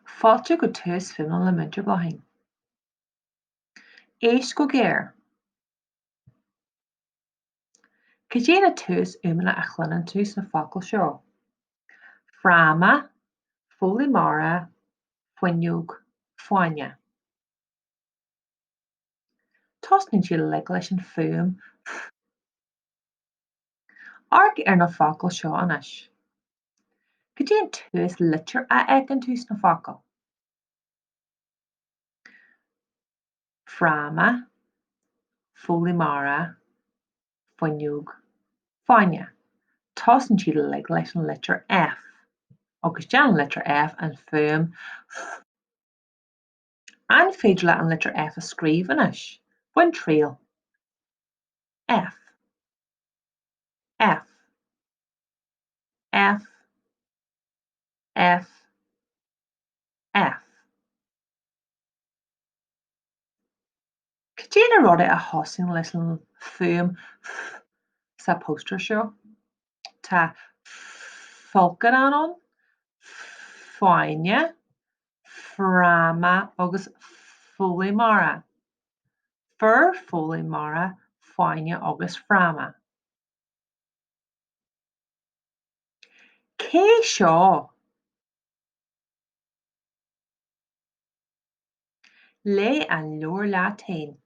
Fáilte go túsfhuaim le muintir bláthain. Éis go géir. Cé dé na tús uaimne a chluineann tús na focail seo? Phráma, pholaimara, fuinneog, fáinne. Tosnaigh siad le leis an fuaim arc ar na focail seo anois. Go dté an tús litir a ag an tús na focail? Phráma, pholaimara, fuinneog, fáinne. Tosnaigh siad le leis an litir F. Agus dean litir F an fuaim. An féidir le an litir F a scríobh anois. Buin tríal. F. F. F. F. F. Cé dé na rudaí a thosaigh leis an fuaim sa póstar seo? Tá folcad ann, fáinne, phráma agus pholaimara. Fir pholaimara, fáinne agus phráma. Cé seo? Lé an leor leat tain.